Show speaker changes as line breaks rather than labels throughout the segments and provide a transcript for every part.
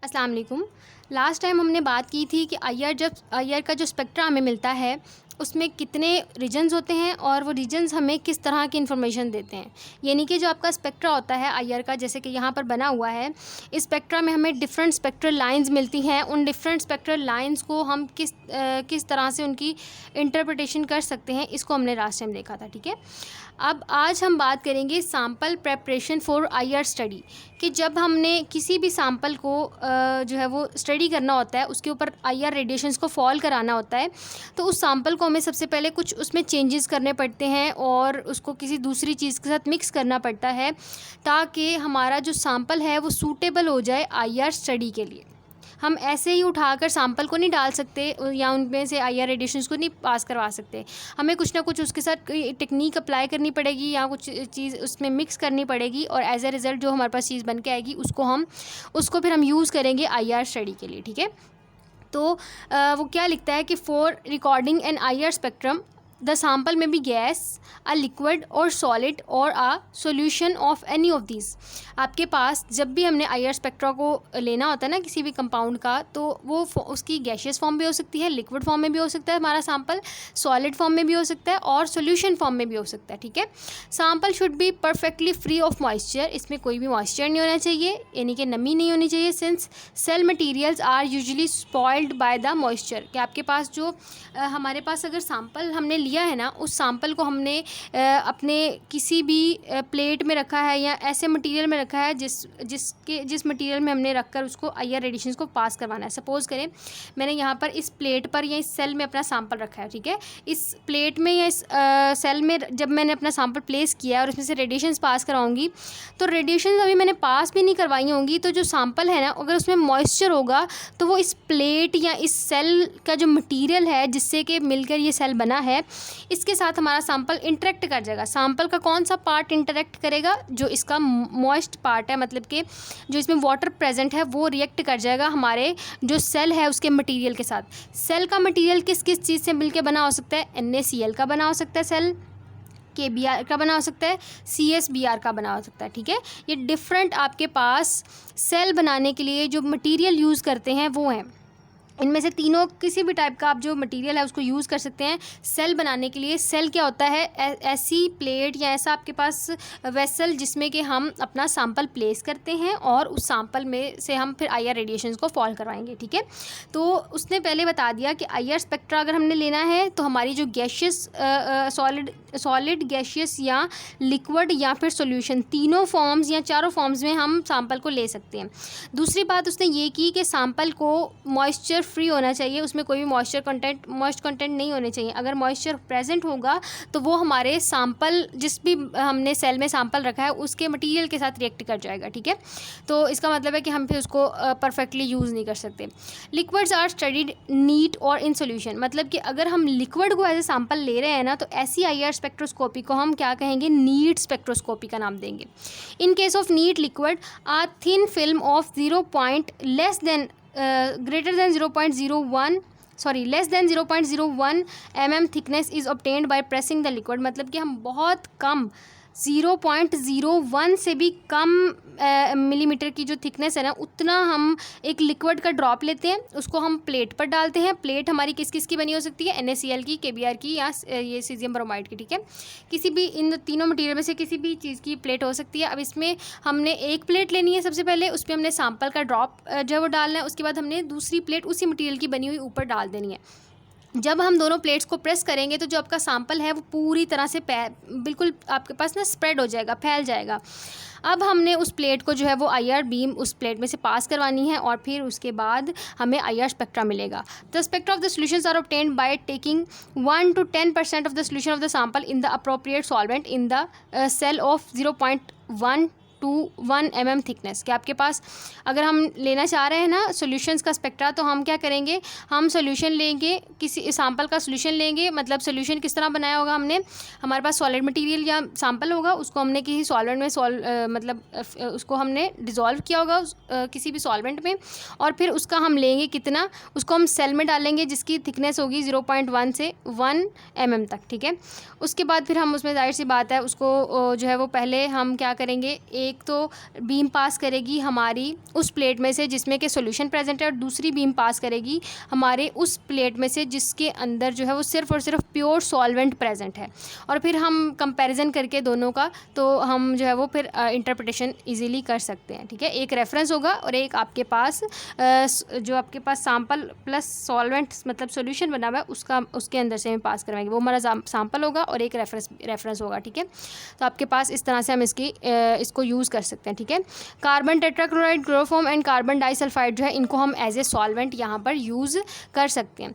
अस्सलाम वालेकुम। Last time हमने बात की थी कि आईआर का जो स्पेक्ट्रा हमें मिलता है उसमें कितने रीजन्स होते हैं और वो रीजन्स हमें किस तरह की इन्फॉर्मेशन देते हैं। यानी कि जो आपका स्पेक्ट्रा होता है आईआर का, जैसे कि यहाँ पर बना हुआ है, इस स्पेक्ट्रा में हमें डिफरेंट स्पेक्ट्रल लाइंस मिलती हैं। उन डिफरेंट स्पेक्ट्रल लाइंस को हम किस तरह से उनकी इंटरप्रिटेशन कर सकते हैं, इसको हमने लास्ट टाइम देखा था। ठीक है, अब आज हम बात करेंगे sample preparation for IR study, कि जब हमने किसी भी सैम्पल को जो है वो स्टडी करना होता है, उसके ऊपर आईआर रेडिएशंस को फॉल कराना होता है, तो उस सैम्पल को हमें सबसे पहले कुछ उसमें चेंजेस करने पड़ते हैं और उसको किसी दूसरी चीज़ के साथ मिक्स करना पड़ता है ताकि हमारा जो सैम्पल है वो सूटेबल हो जाए आईआर स्टडी के लिए। हम ऐसे ही उठाकर सैम्पल को नहीं डाल सकते या उनमें से आईआर रेडिएशंस को नहीं पास करवा सकते। हमें कुछ ना कुछ उसके साथ टेक्निक अप्लाई करनी पड़ेगी या कुछ चीज़ उसमें मिक्स करनी पड़ेगी और एज ए रिज़ल्ट जो हमारे पास चीज़ बन के आएगी उसको फिर हम यूज़ करेंगे आईआर स्टडी के लिए। ठीक है, तो वो क्या लिखता है कि for recording an IR spectrum the sample में बी गैस, अ लिक्विड और सॉलिड और a solution of any of these. आपके पास जब भी हमने आईआर स्पेक्ट्रा को लेना होता है ना किसी भी कंपाउंड का, तो वो उसकी गैशियस फॉर्म भी हो सकती है, लिक्विड फॉर्म में भी हो सकता है हमारा सैम्पल, सॉलिड फॉर्म में भी हो सकता है और सोल्यूशन फॉर्म में भी हो सकता है। ठीक है, sample should be perfectly free of moisture, इसमें कोई भी मॉइस्चर नहीं होना चाहिए, यानी कि नमी नहीं होनी चाहिए, since cell materials are usually spoiled by the moisture. कि आपके पास जो हमारे पास अगर सैम्पल हमने लिया है ना, उस सैम्पल को हमने अपने किसी भी प्लेट में रखा है या ऐसे मटेरियल में रखा है जिस मटेरियल में हमने रखकर उसको आईआर रेडिएशंस को पास करवाना है। सपोज़ करें मैंने यहाँ पर इस प्लेट पर या इस सेल में अपना सैम्पल रखा है। ठीक है, इस प्लेट में या इस सेल में जब मैंने अपना सैम्पल प्लेस किया और उसमें से रेडिएशंस पास कराऊंगी, तो रेडिएशंस अभी मैंने पास भी नहीं करवाई होंगी, तो जो सैम्पल है ना, अगर उसमें मॉइस्चर होगा तो वो इस प्लेट या इस सेल का जो मटीरियल है जिससे कि मिलकर ये सेल बना है, इसके साथ हमारा सैम्पल इंटरेक्ट कर जाएगा। सैम्पल का कौन सा पार्ट इंटरेक्ट करेगा? जो इसका मॉइस्ट पार्ट है, मतलब कि जो इसमें वाटर प्रेजेंट है, वो रिएक्ट कर जाएगा हमारे जो सेल है उसके मटेरियल के साथ। सेल का मटेरियल किस किस चीज़ से मिलकर बना हो सकता है? NaCl का बना हो सकता है सेल, KBr का बना हो सकता है, CSBr का बना हो सकता है। ठीक है, ये डिफरेंट आपके पास सेल बनाने के लिए जो मटेरियल यूज़ करते हैं वो हैं। इनमें से तीनों किसी भी टाइप का आप जो मटेरियल है उसको यूज़ कर सकते हैं सेल बनाने के लिए। सेल क्या होता है? ऐसी प्लेट या ऐसा आपके पास वेसल जिसमें कि हम अपना सैम्पल प्लेस करते हैं और उस सैम्पल में से हम फिर आईआर रेडिएशंस को फॉल करवाएंगे। ठीक है, तो उसने पहले बता दिया कि आईआर स्पेक्ट्रा अगर हमने लेना है तो हमारी जो गैशियस सॉलिड गैशियस या लिक्विड या फिर सोल्यूशन, तीनों फॉर्म्स या चारों फॉर्म्स में हम सैम्पल को ले सकते हैं। दूसरी बात उसने ये की कि सैम्पल को मॉइस्चर फ्री होना चाहिए, उसमें कोई भी मॉइस्ट कंटेंट नहीं होने चाहिए। अगर मॉइस्चर प्रेजेंट होगा तो वो हमारे सैम्पल, जिस भी हमने सेल में सैम्पल रखा है, उसके मटेरियल के साथ रिएक्ट कर जाएगा। ठीक है, तो इसका मतलब है कि हम फिर उसको परफेक्टली यूज़ नहीं कर सकते। लिक्विड्स आर स्टडीड नीट और इन सोल्यूशन, मतलब कि अगर हम लिक्विड को एज ए सैम्पल ले रहे हैं ना, तो ऐसी आईआर स्पेक्ट्रोस्कोपी को हम क्या कहेंगे? नीट स्पेक्ट्रोस्कोपी का नाम देंगे। In case of neat liquid, a thin film of 0 point less than greater than 0.01 mm thickness is obtained by pressing the liquid, मतलब कि हम बहुत कम 0.01 से भी कम मिलीमीटर की जो थिकनेस है ना, उतना हम एक लिक्विड का ड्रॉप लेते हैं, उसको हम प्लेट पर डालते हैं। प्लेट हमारी किस किस की बनी हो सकती है? NaCl की, KBr की या ये सीजियम ब्रोमाइड की। ठीक है, किसी भी इन तीनों मटेरियल में से किसी भी चीज़ की प्लेट हो सकती है। अब इसमें हमने एक प्लेट लेनी है, सबसे पहले उस पर हमने सैम्पल का ड्रॉप जो है वो डालना है, उसके बाद हमने दूसरी प्लेट उसी मटेरियल की बनी हुई ऊपर डाल देनी है। जब हम दोनों प्लेट्स को प्रेस करेंगे तो जो आपका सैम्पल है वो पूरी तरह से बिल्कुल आपके पास ना स्प्रेड हो जाएगा, फैल जाएगा। अब हमने उस प्लेट को जो है वो आईआर बीम उस प्लेट में से पास करवानी है और फिर उसके बाद हमें आईआर स्पेक्ट्रा मिलेगा। The spectra of the solutions are obtained by taking 1 to 10% of the solution of the sample in the appropriate solvent in the cell of 0.1 to 1 mm thickness. कि आपके पास अगर हम लेना चाह रहे हैं ना सॉल्यूशंस का स्पेक्ट्रा, तो हम क्या करेंगे? हम सॉल्यूशन लेंगे, किसी सैम्पल का सॉल्यूशन लेंगे। मतलब सॉल्यूशन किस तरह बनाया होगा हमने? हमारे पास सॉलिड मटेरियल या सैम्पल होगा, उसको हमने किसी सॉल्वेंट में उसको हमने डिज़ोल्व किया होगा किसी भी सॉल्वेंट में, और फिर उसका हम लेंगे कितना? उसको हम सेल में डालेंगे जिसकी थिकनेस होगी 0.1 से 1 mm तक। ठीक है, उसके बाद फिर हम उसमें जाहिर सी बात है उसको जो है वो पहले हम क्या करेंगे, एक तो बीम पास करेगी हमारी उस प्लेट में से जिसमें कि सॉल्यूशन प्रेजेंट है, और दूसरी बीम पास करेगी हमारे उस प्लेट में से जिसके अंदर जो है वो सिर्फ और सिर्फ प्योर सॉल्वेंट प्रेजेंट है। और फिर हम कंपैरिजन करके दोनों का तो हम जो है वो फिर इंटरप्रिटेशन इजीली कर सकते हैं। ठीक है, एक रेफरेंस होगा और एक आपके पास जो आपके पास सैंपल प्लस सॉल्वेंट मतलब सॉल्यूशन बना हुआ है उसके अंदर से हम पास करवाएंगे, वो हमारा सैंपल होगा और एक रेफरेंस होगा। ठीक है, तो आपके पास इस तरह से हम इसको यूज़ कर सकते हैं। ठीक है, carbon tetrachloride, chloroform and carbon disulphide जो है इनको हम एज ए सॉल्वेंट यहाँ पर यूज़ कर सकते हैं।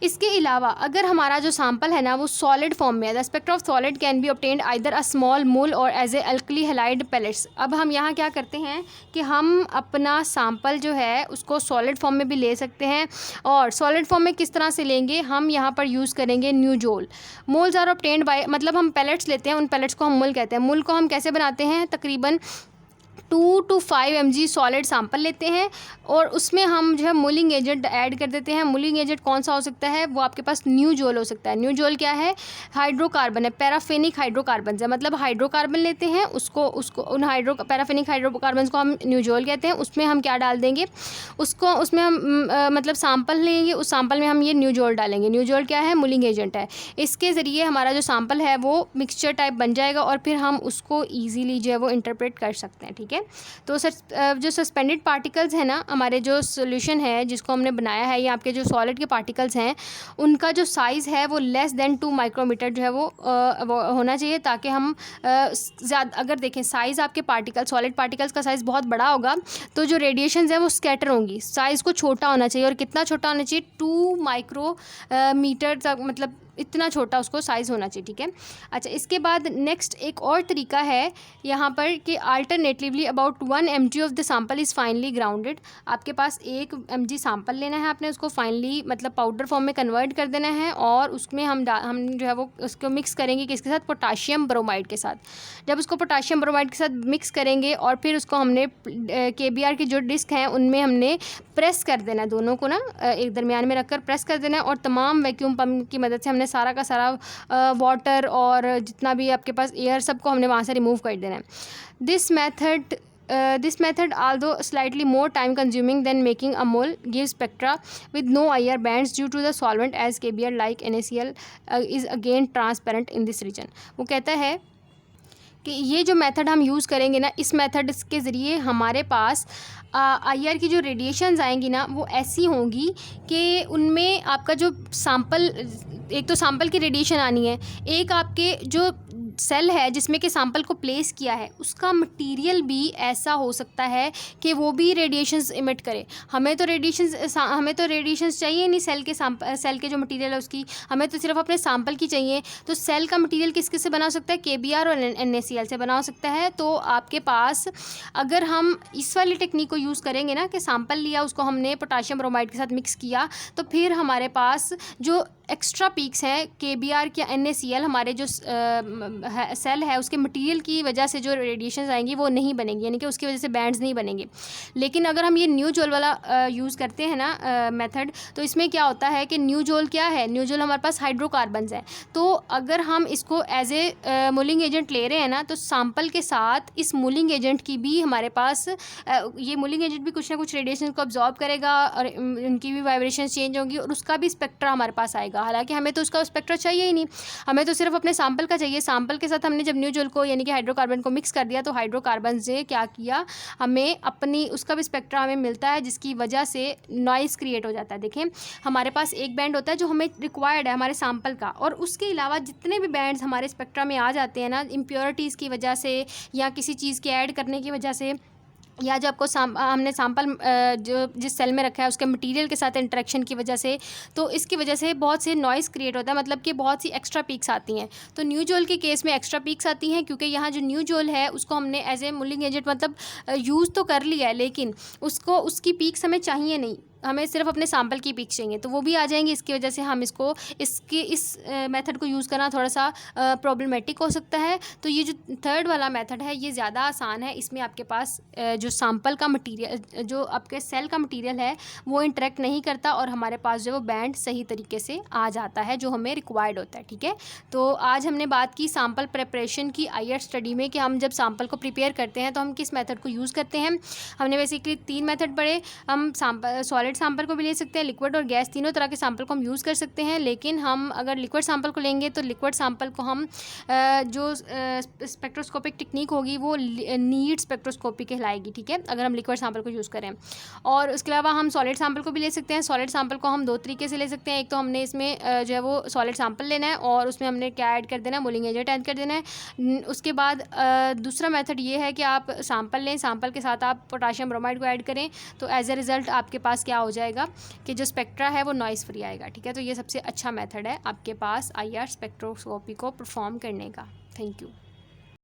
इसके अलावा अगर हमारा जो सैंपल है ना वो सॉलिड फॉर्म में है, the spectra of solid can be obtained either a small mole और as a alkali halide pellets. अब हम यहाँ क्या करते हैं कि हम अपना सैंपल जो है उसको सॉलिड फॉर्म में भी ले सकते हैं, और सॉलिड फॉर्म में किस तरह से लेंगे, हम यहाँ पर यूज़ करेंगे न्यूजोल। मोल्स आर ऑब्टेन्ड बाय, मतलब हम पेलेट्स लेते हैं, उन पेलेट्स को हम मोल कहते हैं। मोल को हम कैसे बनाते हैं, तकरीबन 2 to 5 mg सॉलिड सैंपल लेते हैं और उसमें हम जो है मूलिंग एजेंट ऐड कर देते हैं। मूलिंग एजेंट कौन सा हो सकता है, वो आपके पास न्यूजोल हो सकता है। न्यूजोल क्या है, हाइड्रोकार्बन है, पैराफेनिक हाइड्रोकार्बन है, मतलब हाइड्रोकार्बन लेते हैं उसको उन पैराफेनिक हाइड्रोकार्बन को हम न्यूजोल कहते हैं। उसमें हम क्या डाल देंगे, उसमें हम मतलब सैंपल लेंगे, उस सैंपल में हम ये न्यूजोल डालेंगे। न्यूजोल क्या है, मूलिंग एजेंट है। इसके ज़रिए हमारा जो सैंपल है वो मिक्सचर टाइप बन जाएगा और फिर हम उसको ईजीली जो है वो इंटरप्रेट कर सकते हैं। ठीक है, तो जो सस्पेंडेड पार्टिकल्स है ना, हमारे जो सॉल्यूशन है जिसको हमने बनाया है, या आपके जो सॉलिड के पार्टिकल्स हैं उनका जो साइज़ है वो लेस देन 2 माइक्रोमीटर जो है वो होना चाहिए, ताकि हम ज़्यादा अगर देखें साइज़ आपके सॉलिड पार्टिकल्स का साइज़ बहुत बड़ा होगा तो जो रेडिएशंस है वो स्कैटर होंगी। साइज़ को छोटा होना चाहिए, और कितना छोटा होना चाहिए, 2 माइक्रोमीटर तक, मतलब इतना छोटा उसको साइज़ होना चाहिए। ठीक है, अच्छा इसके बाद नेक्स्ट एक और तरीका है यहाँ पर कि alternatively about 1 mg of the sample is finally grounded. आपके पास 1 mg सैंपल लेना है, आपने उसको फाइनली मतलब पाउडर फॉर्म में कन्वर्ट कर देना है, और उसमें हम जो है वो उसको मिक्स करेंगे किसके साथ, पोटाशियम ब्रोमाइड के साथ। जब उसको पोटाशियम ब्रोमाइड के साथ मिक्स करेंगे और फिर उसको हमने KBR की जो डिस्क हैं उनमें हमने प्रेस कर देना है, दोनों को ना एक दरमियान में रखकर प्रेस कर देना है, और तमाम वैक्यूम पम्प की मदद से हमने सारा का सारा वाटर और जितना भी आपके पास एयर सबको हमने वहाँ से रिमूव कर देना है। This method although slightly more time consuming than making a mole gives spectra with no IR bands due to the solvent as KBR like NaCl is again transparent in this region। वो कहता है कि ये जो method हम use करेंगे ना, इस मेथड के ज़रिए हमारे पास IR की जो रेडिएशंस आएंगी ना वो ऐसी होंगी कि उनमें आपका जो सैंपल, एक तो सैंपल की रेडिएशन आनी है, एक आपके जो सेल है जिसमें कि सैंपल को प्लेस किया है उसका मटेरियल भी ऐसा हो सकता है कि वो भी रेडिएशंस इमिट करे। हमें तो रेडिएशंस चाहिए नहीं सेल के जो मटेरियल है उसकी, हमें तो सिर्फ अपने सैंपल की चाहिए। तो सेल का मटेरियल किस से बना सकता है, KBR और NaCl से बना सकता है। तो आपके पास अगर हम इस वाली टेक्निक को यूज़ करेंगे ना कि सैंपल लिया, उसको हमने पोटाशियम ब्रोमाइड के साथ मिक्स किया, तो फिर हमारे पास जो एक्स्ट्रा पीक्स हैं KBR या NaCl, हमारे जो सेल है उसके मटेरियल की वजह से जो रेडिएशंस आएंगी वो नहीं बनेंगी, यानी कि उसकी वजह से बैंड्स नहीं बनेंगे। लेकिन अगर हम ये न्यूजोल वाला यूज़ करते हैं ना मेथड, तो इसमें क्या होता है कि न्यूजोल क्या है, न्यूजोल हमारे पास हाइड्रोकार्बन्स है। तो अगर हम इसको एज ए मूलिंग एजेंट ले रहे हैं ना, तो सैंपल के साथ इस मूलिंग एजेंट की भी हमारे पास ये मूलिंग एजेंट भी कुछ ना कुछ रेडिएशन को अब्जॉर्ब करेगा और उनकी भी वाइब्रेशन चेंज होंगी और उसका भी स्पेक्ट्रा हमारे पास आएगा। हालांकि हमें तो उसका स्पेक्ट्रा चाहिए ही नहीं, हमें तो सिर्फ अपने सैंपल का चाहिए। सैंपल के साथ हमने जब न्यूजोल को यानी कि हाइड्रोकार्बन को मिक्स कर दिया, तो हाइड्रोकार्बन से क्या किया, हमें अपनी उसका भी स्पेक्ट्रा हमें मिलता है, जिसकी वजह से नॉइज़ क्रिएट हो जाता है। देखें हमारे पास एक बैंड होता है जो हमें रिक्वायर्ड है हमारे सैंपल का, और उसके अलावा जितने भी बैंड्स हमारे स्पेक्ट्रा में आ जाते हैं ना, इम्प्योरिटीज़ की वजह से या किसी चीज़ के ऐड करने की वजह से, या जो आपको हमने सैंपल जो जिस सेल में रखा है उसके मटेरियल के साथ इंटरेक्शन की वजह से, तो इसकी वजह से बहुत से नॉइज़ क्रिएट होता है, मतलब कि बहुत सी एक्स्ट्रा पीक्स आती हैं। तो न्यूजोल के केस में एक्स्ट्रा पीक्स आती हैं क्योंकि यहाँ जो न्यूजोल है उसको हमने एज ए मूलिंग एजेंट मतलब यूज़ तो कर लिया है, लेकिन उसकी पीक्स हमें चाहिए नहीं। हमें सिर्फ अपने सैंपल की पिक चाहिए तो वो भी आ जाएंगी। इसकी वजह से हम इस मेथड को यूज़ करना थोड़ा सा प्रॉब्लमेटिक हो सकता है। तो ये जो थर्ड वाला मेथड है ये ज़्यादा आसान है। इसमें आपके पास जो सैंपल का मटीरियल, जो आपके सेल का मटीरियल है वो इंटरेक्ट नहीं करता और हमारे पास जो वो बैंड सही तरीके से आ जाता है जो हमें रिक्वायर्ड होता है। ठीक है, तो आज हमने बात की सैंपल प्रिपरेशन की आईआर स्टडी में कि हम जब सैंपल को प्रिपेयर करते हैं तो हम किस मेथड को यूज़ करते हैं। हमने बेसिकली 3 मेथड पढ़े। हम सॉलिड सैंपल को भी ले सकते हैं, लिक्विड और गैस, तीनों तरह के सैंपल को हम यूज़ कर सकते हैं। लेकिन हम अगर लिक्विड सैंपल को लेंगे तो लिक्विड सैंपल को हम जो स्पेक्ट्रोस्कोपिक टेक्निक होगी वो नीड स्पेक्ट्रोस्कोपी कहलाएगी। ठीक है, अगर हम लिक्विड सैंपल को यूज़ करें। और उसके अलावा हम सॉलिड सैंपल को भी ले सकते हैं। सॉलिड सैंपल को हम 2 तरीके से ले सकते हैं। एक तो हमने इसमें जो है वो सॉलिड सैंपल लेना है और उसमें हमने क्या ऐड कर देना है, मोलिंग एजेंट ऐड कर देना है। उसके बाद दूसरा मेथड ये है कि आप सैंपल लें, सैंपल के साथ आप पोटाशियम ब्रोमाइड को ऐड करें तो एज ए रिज़ल्ट आपके पास क्या हो जाएगा कि जो स्पेक्ट्रा है वो नॉइज़ फ्री आएगा। ठीक है, तो ये सबसे अच्छा मेथड है आपके पास आईआर स्पेक्ट्रोस्कोपी को परफॉर्म करने का। Thank you.